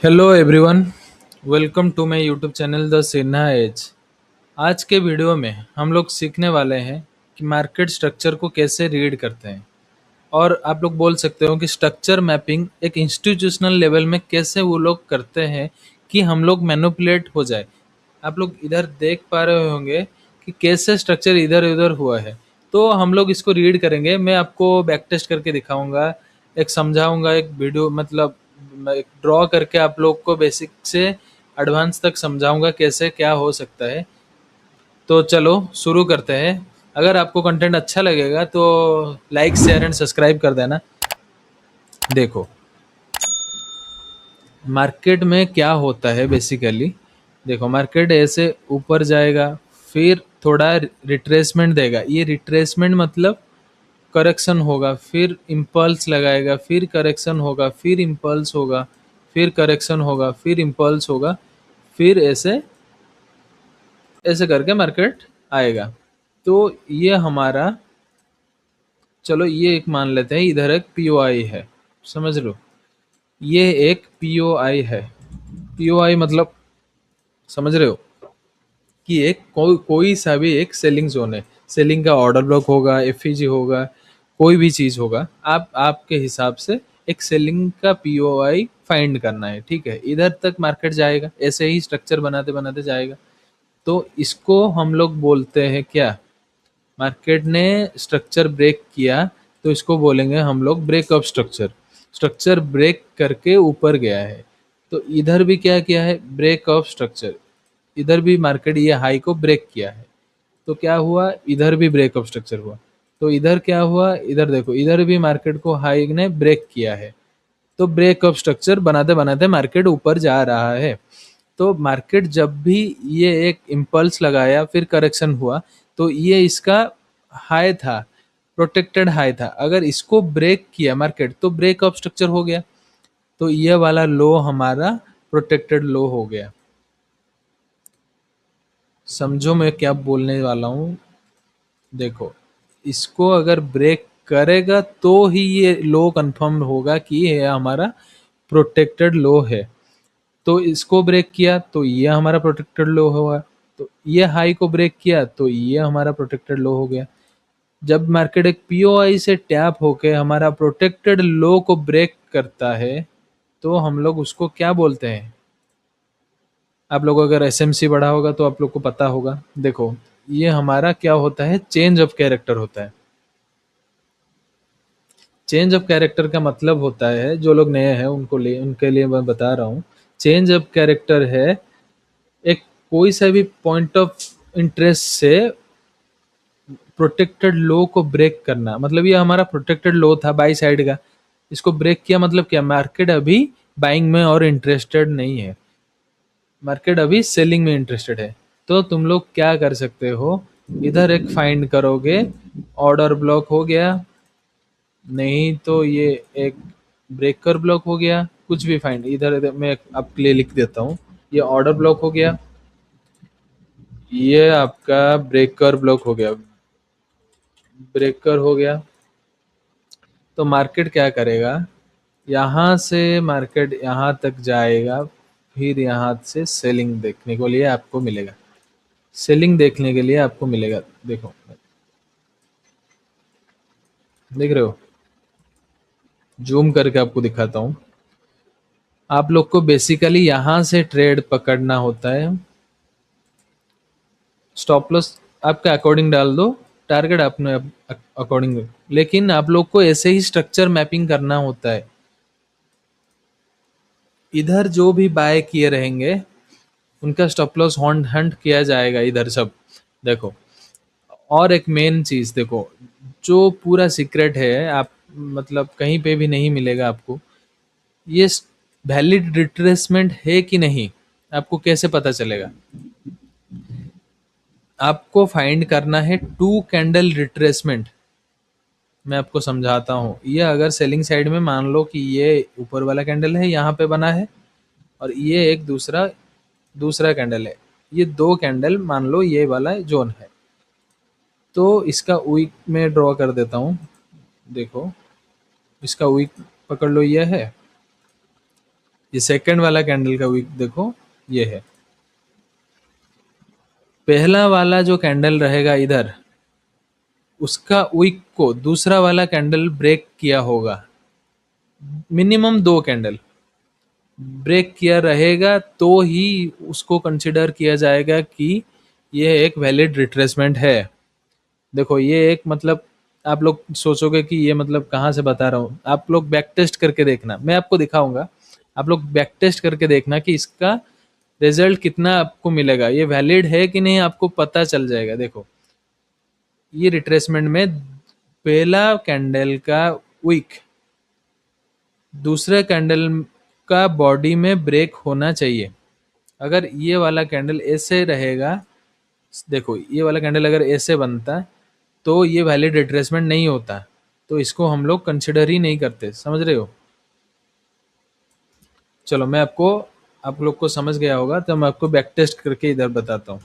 Hello everyone, welcome to my YouTube channel the Sinha edge. आज के video में हम लोग सीखने वाले हैं कि मार्केट स्ट्रक्चर को कैसे रीड करते हैं। और आप लोग बोल सकते हो कि स्ट्रक्चर मैपिंग एक इंस्टीट्यूशनल लेवल में कैसे वो लोग करते हैं कि हम लोग मैनिपुलेट हो जाए। आप लोग इधर देख पा रहे होंगे कि कैसे स्ट्रक्चर इधर उधर हुआ है। तो हम लोग इसको रीड करेंगे, मैं आपको बैक टेस्ट करके दिखाऊंगा, एक समझाऊंगा, एक वीडियो मतलब मैं एक ड्रॉ करके आप लोग को बेसिक से एडवांस तक समझाऊंगा कैसे क्या हो सकता है। तो चलो शुरू करते हैं। अगर आपको कंटेंट अच्छा लगेगा तो लाइक शेयर एंड सब्सक्राइब कर देना। देखो, मार्केट में क्या होता है बेसिकली। देखो, मार्केट ऐसे ऊपर जाएगा, फिर थोड़ा रिट्रेसमेंट देगा। ये रिट्रेसमेंट मतलब करेक्शन होगा, फिर इम्पल्स लगाएगा, फिर करेक्शन होगा, फिर इम्पल्स होगा, फिर करेक्शन होगा, फिर इम्पल्स होगा, फिर ऐसे ऐसे करके मार्केट आएगा। तो ये हमारा, चलो ये एक मान लेते हैं, इधर एक पीओआई है, समझ लो। ये एक पीओआई है। पीओआई मतलब समझ रहे हो कि एक कोई सा भी एक सेलिंग जोन है। सेलिंग का ऑर्डर ब्लॉक होगा, एफईजी होगा, कोई भी चीज होगा। आप आपके हिसाब से एक सेलिंग का पीओआई फाइंड करना है, ठीक है। इधर तक मार्केट जाएगा, ऐसे ही स्ट्रक्चर बनाते बनाते जाएगा। तो इसको हम लोग बोलते हैं क्या, मार्केट ने स्ट्रक्चर ब्रेक किया तो इसको बोलेंगे हम लोग ब्रेकअप स्ट्रक्चर। स्ट्रक्चर ब्रेक करके ऊपर गया है। तो इधर भी क्या किया है, ब्रेकअप स्ट्रक्चर। इधर भी मार्केट ये हाई को ब्रेक किया है, तो क्या हुआ, इधर भी ब्रेकअप स्ट्रक्चर हुआ। तो इधर क्या हुआ, इधर देखो, इधर भी मार्केट को हाई ने ब्रेक किया है। तो ब्रेकअप स्ट्रक्चर बनाते बनाते मार्केट ऊपर जा रहा है। तो मार्केट जब भी ये एक इम्पल्स लगाया फिर करेक्शन हुआ, तो ये इसका हाई था, प्रोटेक्टेड हाई था। अगर इसको ब्रेक किया मार्केट तो ब्रेकअप स्ट्रक्चर हो गया। तो ये वाला लो हमारा प्रोटेक्टेड लो हो गया। समझो मैं क्या बोलने वाला हूँ। देखो, इसको अगर ब्रेक करेगा तो ही ये लो कंफर्म होगा कि ये हमारा प्रोटेक्टेड लो है। तो इसको ब्रेक किया तो ये हमारा प्रोटेक्टेड लो होगा। तो ये हाई को ब्रेक किया तो ये हमारा प्रोटेक्टेड लो हो गया। जब मार्केट एक पीओआई से टैप होके हमारा प्रोटेक्टेड लो को ब्रेक करता है, तो हम लोग उसको क्या बोलते हैं। आप लोग अगर एसएमसी पढ़ा होगा तो आप लोग को पता होगा। देखो, ये हमारा क्या होता है, चेंज ऑफ कैरेक्टर होता है। चेंज ऑफ कैरेक्टर का मतलब होता है, जो लोग नए हैं उनके लिए मैं बता रहा हूँ। चेंज ऑफ कैरेक्टर है एक कोई सा भी पॉइंट ऑफ इंटरेस्ट से प्रोटेक्टेड लो को ब्रेक करना। मतलब ये हमारा प्रोटेक्टेड लो था बाई साइड का, इसको ब्रेक किया मतलब क्या, मार्केट अभी बाइंग में और इंटरेस्टेड नहीं है, मार्केट अभी सेलिंग में इंटरेस्टेड है। तो तुम लोग क्या कर सकते हो, इधर एक फाइंड करोगे, ऑर्डर ब्लॉक हो गया, नहीं तो ये एक ब्रेकर ब्लॉक हो गया, कुछ भी फाइंड। इधर इधर मैं आपके लिए लिख देता हूँ, ये ऑर्डर ब्लॉक हो गया, ये आपका ब्रेकर ब्लॉक हो गया, ब्रेकर हो गया। तो मार्केट क्या करेगा, यहाँ से मार्केट यहाँ तक जाएगा, फिर यहाँ से सेलिंग देखने को लिए आपको मिलेगा, सेलिंग देखने के लिए आपको मिलेगा। देखो, देख रहे हो, जूम करके आपको दिखाता हूँ। आप लोग को बेसिकली यहाँ से ट्रेड पकड़ना होता है। स्टॉप लॉस आपका अकॉर्डिंग डाल दो, टारगेट अपने अकॉर्डिंग। लेकिन आप लोग को ऐसे ही स्ट्रक्चर मैपिंग करना होता है। इधर जो भी बाय किए रहेंगे उनका स्टॉप लॉस हॉन्ड हंट किया जाएगा इधर सब। देखो, और एक मेन चीज देखो, जो पूरा सीक्रेट है, आप मतलब कहीं पे भी नहीं मिलेगा आपको, ये वैलिड रिट्रेसमेंट है कि नहीं, आपको कैसे पता चलेगा। आपको फाइंड करना है टू कैंडल रिट्रेसमेंट। मैं आपको समझाता हूँ। ये अगर सेलिंग साइड में मान लो कि ये ऊपर वाला कैंडल है, यहाँ पे बना है, और ये एक दूसरा दूसरा कैंडल है, ये दो कैंडल मान लो ये वाला जोन है। तो इसका वीक में ड्रॉ कर देता हूँ। देखो, इसका वीक पकड़ लो, ये है, ये सेकंड वाला कैंडल का विक देखो, ये है। पहला वाला जो कैंडल रहेगा इधर, उसका विक को दूसरा वाला कैंडल ब्रेक किया होगा, मिनिमम 2 कैंडल ब्रेक किया रहेगा, तो ही उसको कंसिडर किया जाएगा कि ये एक वैलिड रिट्रेसमेंट है। देखो ये एक मतलब, आप लोग सोचोगे कि ये मतलब कहाँ से बता रहा हूँ, आप लोग बैक टेस्ट करके देखना, मैं आपको दिखाऊंगा, आप लोग बैक टेस्ट करके देखना कि इसका रिजल्ट कितना आपको मिलेगा, ये वैलिड है कि नहीं आपको पता चल जाएगा। देखो ये रिट्रेसमेंट में पहला कैंडल का विक दूसरे कैंडल का बॉडी में ब्रेक होना चाहिए। अगर ये वाला कैंडल ऐसे रहेगा, देखो ये वाला कैंडल अगर ऐसे बनता तो ये वैलिड रिट्रेसमेंट नहीं होता, तो इसको हम लोग कंसिडर ही नहीं करते, समझ रहे हो। चलो मैं आपको, आप लोग को समझ गया होगा तो मैं आपको बैक टेस्ट करके इधर बताता हूँ।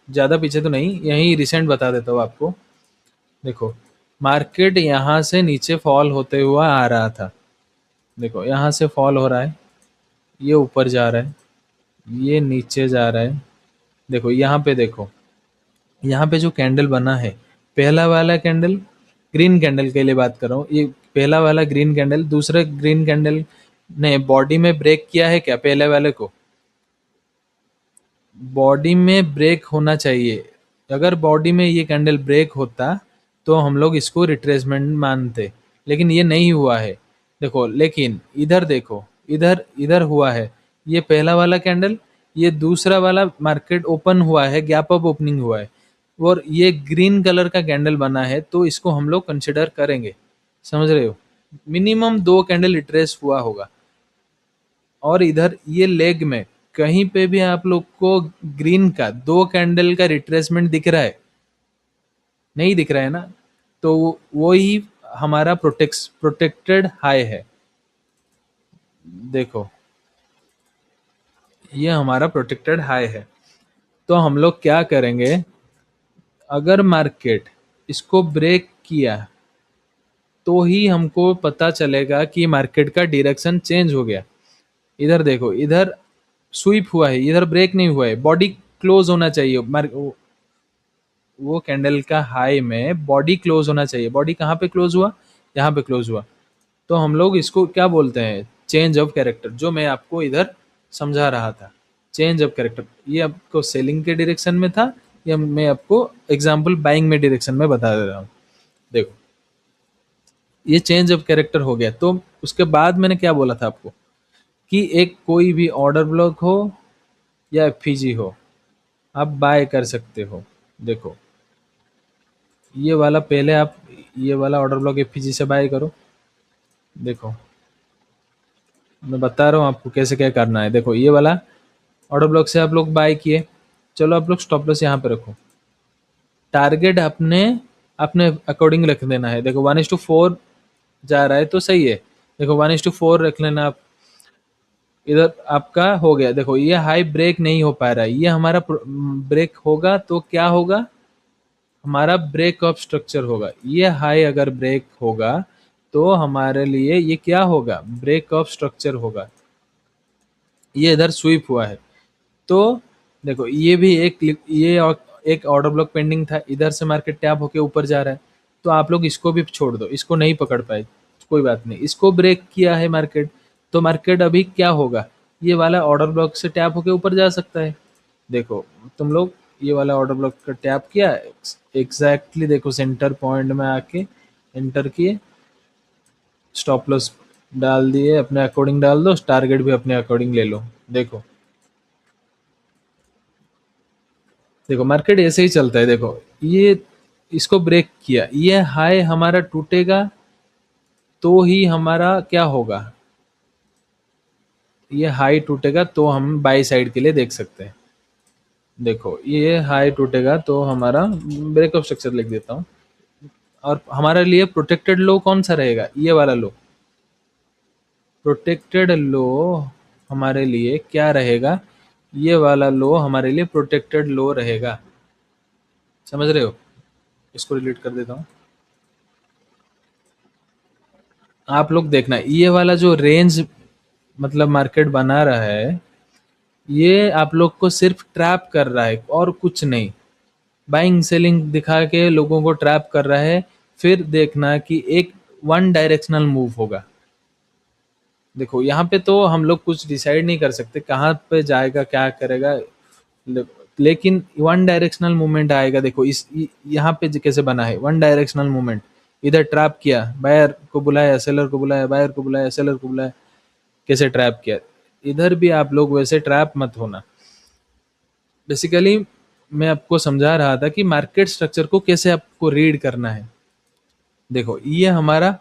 ज़्यादा पीछे तो नहीं, यही रिसेंट बता देता हूँ आपको। देखो मार्केट यहाँ से नीचे फॉल होते हुआ आ रहा था, देखो यहाँ से फॉल हो रहा है, ये ऊपर जा रहा है, ये नीचे जा रहा है। देखो यहाँ पे देखो, यहाँ पे जो कैंडल बना है, पहला वाला कैंडल, ग्रीन कैंडल के लिए बात कर रहा हूँ, ये पहला वाला ग्रीन कैंडल दूसरे ग्रीन कैंडल ने बॉडी में ब्रेक किया है क्या, पहले वाले को बॉडी में ब्रेक होना चाहिए। अगर बॉडी में ये कैंडल ब्रेक होता तो हम लोग इसको रिट्रेसमेंट मानते, लेकिन ये नहीं हुआ है। देखो लेकिन इधर देखो, इधर इधर हुआ है, ये पहला वाला कैंडल, ये दूसरा वाला मार्केट ओपन हुआ है, गैप अप ओपनिंग हुआ है, और ये ग्रीन कलर का कैंडल बना है, तो इसको हम लोग कंसिडर करेंगे, समझ रहे हो। मिनिमम 2 कैंडल रिट्रेस हुआ होगा, और इधर ये लेग में कहीं पे भी आप लोग को ग्रीन का 2 कैंडल का रिट्रेसमेंट दिख रहा है, नहीं दिख रहा है ना, तो वो ही हमारा प्रोटेक्टेड हाई है। देखो ये हमारा प्रोटेक्टेड हाई है, तो हम लोग क्या करेंगे, अगर मार्केट इसको ब्रेक किया तो ही हमको पता चलेगा कि मार्केट का डायरेक्शन चेंज हो गया। इधर देखो, इधर स्वीप हुआ है, इधर ब्रेक नहीं हुआ है, बॉडी क्लोज होना चाहिए, वो कैंडल का हाई में बॉडी क्लोज होना चाहिए। बॉडी कहाँ पे क्लोज हुआ, यहाँ पे क्लोज हुआ, तो हम लोग इसको क्या बोलते हैं, चेंज ऑफ कैरेक्टर, जो मैं आपको इधर समझा रहा था, चेंज ऑफ कैरेक्टर। ये आपको सेलिंग के डायरेक्शन में था, या मैं आपको एग्जांपल बाइंग में डायरेक्शन में बता दे रहा हूँ। देखो ये चेंज ऑफ कैरेक्टर हो गया, तो उसके बाद मैंने क्या बोला था आपको कि एक कोई भी ऑर्डर ब्लॉक हो या एफपीजी हो, आप बाय कर सकते हो। देखो ये वाला पहले आप ये वाला ऑर्डर ब्लॉक एफपीजी से बाय करो। देखो मैं बता रहा हूँ आपको कैसे क्या करना है। देखो ये वाला ऑर्डर ब्लॉक से आप लोग बाय किए, चलो आप लोग स्टॉप लॉस यहाँ पे रखो, टारगेट अपने अपने अकॉर्डिंग रख देना है। देखो 1:4 जा रहा है तो सही है, देखो 1:4 रख लेना आप। इधर आपका हो गया, देखो ये हाई ब्रेक नहीं हो पा रहा है, ये हमारा ब्रेक होगा तो क्या होगा, हमारा ब्रेक ऑफ स्ट्रक्चर होगा। ये हाई अगर ब्रेक होगा तो हमारे लिए ये क्या होगा, ब्रेक ऑफ स्ट्रक्चर होगा। ये इधर स्वीप हुआ है, तो देखो ये भी एक ऑर्डर ब्लॉक पेंडिंग था, इधर से मार्केट टैप होके ऊपर जा रहा है, तो आप लोग इसको भी छोड़ दो, इसको नहीं पकड़ पाए, कोई बात नहीं, इसको ब्रेक किया है मार्केट, तो मार्केट अभी क्या होगा, ये वाला ऑर्डर ब्लॉक से टैप होके ऊपर जा सकता है। देखो तुम लोग ये वाला ऑर्डर ब्लॉक का टैप किया, एग्जैक्टली देखो सेंटर पॉइंट में आके एंटर किए, स्टॉप लॉस डाल दिए, अपने अकॉर्डिंग डाल दो, टारगेट भी अपने अकॉर्डिंग ले लो। देखो देखो मार्केट ऐसे ही चलता है। देखो ये इसको ब्रेक किया, ये हाई हमारा टूटेगा तो ही हमारा क्या होगा, ये हाई टूटेगा तो हम बाई साइड के लिए देख सकते हैं। देखो ये हाई टूटेगा तो हमारा ब्रेक ऑफ स्ट्रक्चर लिख देता हूँ, और हमारे लिए प्रोटेक्टेड लो कौन सा रहेगा, ये वाला लो। प्रोटेक्टेड लो हमारे लिए क्या रहेगा, ये वाला लो हमारे लिए प्रोटेक्टेड लो रहेगा, समझ रहे हो। इसको रिलेट कर देता हूँ, आप लोग देखना ये वाला जो रेंज मतलब मार्केट बना रहा है, ये आप लोग को सिर्फ ट्रैप कर रहा है और कुछ नहीं। बाइंग सेलिंग दिखा के लोगों को ट्रैप कर रहा है। फिर देखना कि एक वन डायरेक्शनल मूव होगा। देखो यहाँ पे तो हम लोग कुछ डिसाइड नहीं कर सकते कहाँ पे जाएगा, क्या करेगा, ले- लेकिन वन डायरेक्शनल मूवमेंट आएगा। देखो यहाँ पे कैसे बना है वन डायरेक्शनल मूवमेंट। इधर ट्रैप किया, बायर को बुलाया, सेलर को बुलाया, बायर को बुलाया, सेलर को बुलाया, कैसे ट्रैप किया। इधर भी आप लोग वैसे ट्रैप मत होना। बेसिकली मैं आपको समझा रहा था कि मार्केट स्ट्रक्चर को कैसे आपको रीड करना है। देखो ये हमारा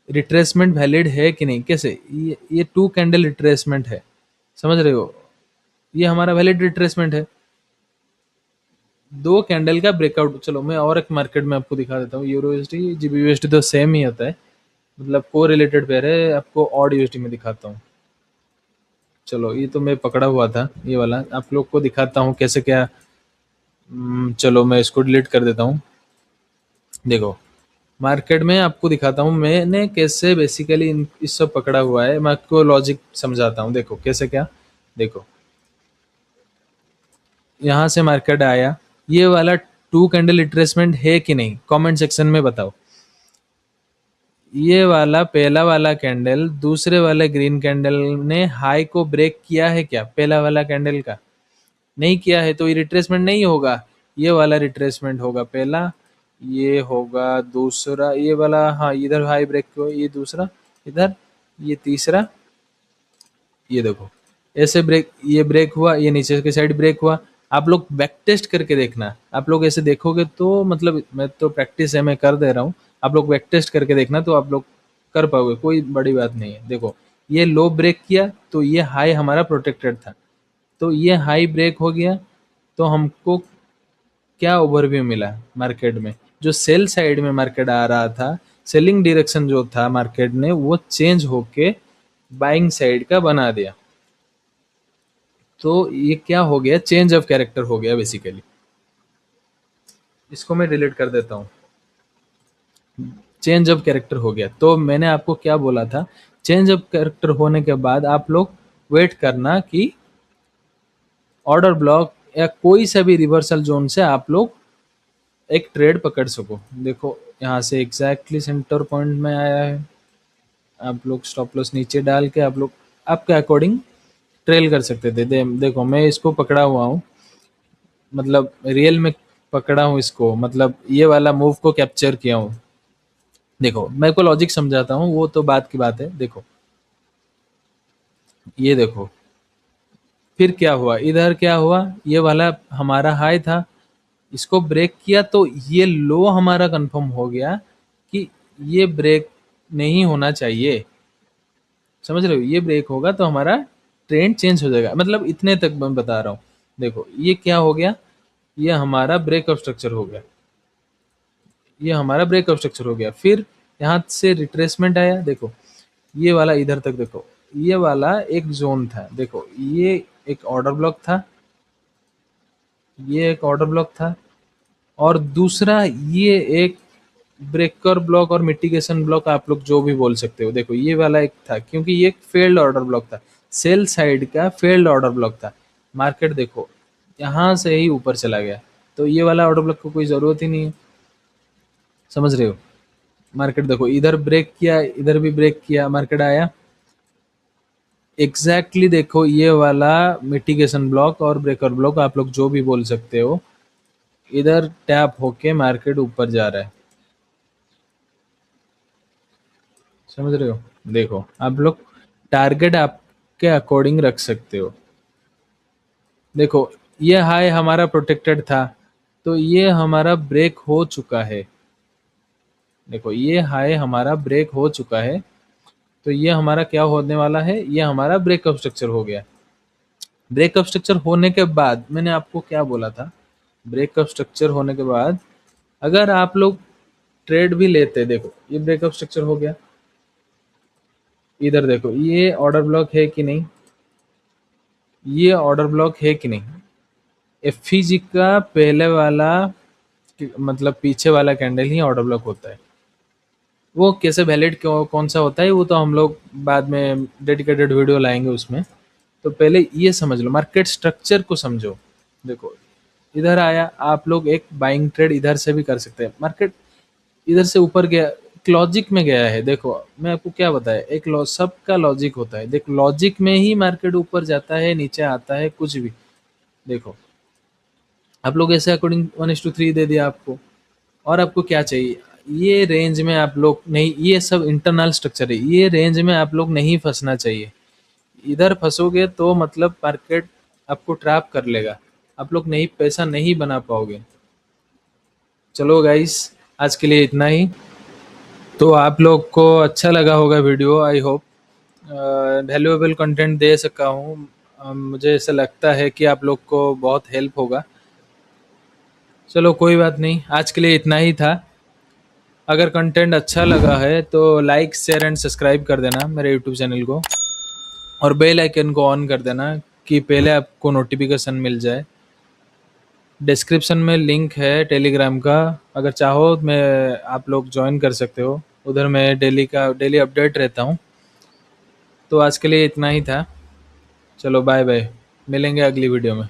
रिट्रेसमेंट वैलिड है कि नहीं, कैसे ये टू कैंडल रिट्रेसमेंट है, समझ रहे हो, ये हमारा वैलिड रिट्रेसमेंट है। दो कैंडल का ब्रेकआउट, चलो मैं और एक मार्केट में आपको दिखा देता हूँ। यूरो यूएसडी जीबी यूएसडी तो सेम ही होता है, मतलब को रिलेटेड पेयर है। आपको ऑड यूएसडी में दिखाता हूँ। चलो ये तो मैं पकड़ा हुआ था, ये वाला आप लोग को दिखाता हूँ कैसे क्या। चलो मैं इसको डिलीट कर देता हूँ। देखो मार्केट में आपको दिखाता हूँ मैंने कैसे बेसिकली इस सब पकड़ा हुआ है। मैं आपको लॉजिक समझाता हूँ, देखो कैसे क्या। देखो यहाँ से मार्केट आया, ये वाला टू कैंडल रिट्रेसमेंट है कि नहीं, कमेंट सेक्शन में बताओ। ये वाला पहला वाला कैंडल दूसरे वाले ग्रीन कैंडल ने हाई को ब्रेक किया है क्या, पहला वाला कैंडल का नहीं किया है तो ये रिट्रेसमेंट नहीं होगा। ये वाला रिट्रेसमेंट होगा पहला, ये होगा दूसरा, ये वाला हाँ इधर हाई ब्रेक को, ये दूसरा इधर, ये तीसरा, ये देखो ऐसे ब्रेक, ये ब्रेक हुआ, ये नीचे की साइड ब्रेक हुआ। आप लोग बैक टेस्ट करके देखना। आप लोग ऐसे देखोगे तो मतलब मैं तो प्रैक्टिस है, मैं कर दे रहा हूँ। आप लोग बैक टेस्ट करके देखना तो आप लोग कर पाओगे, कोई बड़ी बात नहीं है। देखो ये लो ब्रेक किया तो ये हाई हमारा प्रोटेक्टेड था, तो ये हाई ब्रेक हो गया। तो हमको क्या ओवरव्यू मिला मार्केट में, जो सेल साइड में मार्केट आ रहा था, सेलिंग डायरेक्शन जो था मार्केट ने वो चेंज होके बाइंग साइड का बना दिया। तो ये क्या हो गया, चेंज ऑफ कैरेक्टर हो गया बेसिकली। इसको मैं डिलीट कर देता हूँ। चेंज ऑफ कैरेक्टर हो गया। तो मैंने आपको क्या बोला था, चेंज ऑफ कैरेक्टर होने के बाद आप लोग वेट करना कि ऑर्डर ब्लॉक या कोई सा भी रिवर्सल जोन से आप लोग एक ट्रेड पकड़ सको। देखो यहाँ से एग्जैक्टली सेंटर पॉइंट में आया है। आप लोग स्टॉप लॉस नीचे डाल के आप लोग आपके अकॉर्डिंग ट्रेल कर सकते थे। देखो मैं इसको पकड़ा हुआ हूँ, मतलब रियल में पकड़ा हूँ इसको, मतलब ये वाला मूव को कैप्चर किया हूँ। देखो मैं को लॉजिक समझाता हूँ, वो तो बात की बात है। देखो ये देखो फिर क्या हुआ, इधर क्या हुआ, ये वाला हमारा हाई था, इसको ब्रेक किया तो ये लो हमारा कंफर्म हो गया कि ये ब्रेक नहीं होना चाहिए। समझ रहे हो, ये ब्रेक होगा तो हमारा ट्रेंड चेंज हो जाएगा, मतलब इतने तक मैं बता रहा हूँ। देखो ये क्या हो गया, ये हमारा ब्रेक ऑफ स्ट्रक्चर हो गया, ये हमारा ब्रेक ऑफ स्ट्रक्चर हो गया। फिर यहाँ से रिट्रेसमेंट आया। देखो ये वाला इधर तक, देखो ये वाला एक जोन था। देखो ये एक ऑर्डर ब्लॉक था, ये एक ऑर्डर ब्लॉक था, और दूसरा ये एक ब्रेकर ब्लॉक और मिटिगेशन ब्लॉक, आप लोग जो भी बोल सकते हो। देखो ये वाला एक था, क्योंकि ये एक फेल्ड ऑर्डर ब्लॉक था, सेल साइड का फेल्ड ऑर्डर ब्लॉक था। मार्केट देखो यहाँ से ही ऊपर चला गया, तो ये वाला ऑर्डर ब्लॉक को कोई ज़रूरत ही नहीं है। समझ रहे हो, मार्केट देखो इधर ब्रेक किया, इधर भी ब्रेक किया, मार्केट आया एग्जैक्टली देखो ये वाला मिटिगेशन ब्लॉक और ब्रेकर ब्लॉक, आप लोग जो भी बोल सकते हो, इधर टैप होके मार्केट ऊपर जा रहा है। समझ रहे हो, देखो आप लोग टारगेट आपके अकॉर्डिंग रख सकते हो। देखो ये हाई हमारा प्रोटेक्टेड था, तो ये हमारा ब्रेक हो चुका है। देखो ये हाई हमारा ब्रेक हो चुका है, तो ये हमारा क्या होने वाला है, ये हमारा ब्रेकअप स्ट्रक्चर हो गया। ब्रेकअप स्ट्रक्चर होने के बाद मैंने आपको क्या बोला था, ब्रेकअप स्ट्रक्चर होने के बाद अगर आप लोग ट्रेड भी लेते, देखो ये ब्रेकअप स्ट्रक्चर हो गया, इधर देखो ये ऑर्डर ब्लॉक है कि नहीं, ये ऑर्डर ब्लॉक है कि नहीं। एफईजी का पहले वाला मतलब पीछे वाला कैंडल ही ऑर्डर ब्लॉक होता है। वो कैसे वैलिड क्यों कौन सा होता है वो तो हम लोग बाद में डेडिकेटेड वीडियो लाएंगे उसमें। तो पहले ये समझ लो, मार्केट स्ट्रक्चर को समझो। देखो, इधर आया, आप लोग एक बाइंग ट्रेड इधर से भी कर सकते हैं। मार्केट इधर से ऊपर गया, एक लॉजिक में गया है। देखो मैं आपको क्या बताया, एक सबका लॉजिक होता है। देखो लॉजिक में ही मार्केट ऊपर जाता है, नीचे आता है, कुछ भी। देखो आप लोग ऐसे अकॉर्डिंग 1:3 दे दिया आपको, और आपको क्या चाहिए, ये रेंज में आप लोग नहीं, ये सब इंटरनल स्ट्रक्चर है, ये रेंज में आप लोग नहीं फंसना चाहिए। इधर फंसोगे तो मतलब मार्केट आपको ट्रैप कर लेगा, आप लोग नहीं, पैसा नहीं बना पाओगे। चलो गाइस, आज के लिए इतना ही। तो आप लोग को अच्छा लगा होगा video, I hope valuable content दे सका हूँ। मुझे ऐसा लगता है कि आप लोग को बहुत हेल्प होगा। चलो कोई बात नहीं, आज के लिए इतना ही था। अगर कंटेंट अच्छा लगा है तो लाइक शेयर एंड सब्सक्राइब कर देना मेरे यूट्यूब चैनल को, और बेल आइकन को ऑन कर देना कि पहले आपको नोटिफिकेशन मिल जाए। डिस्क्रिप्शन में लिंक है टेलीग्राम का, अगर चाहो मैं आप लोग ज्वाइन कर सकते हो। उधर मैं डेली अपडेट रहता हूँ। तो आज के लिए इतना ही था। चलो बाय बाय, मिलेंगे अगली वीडियो में।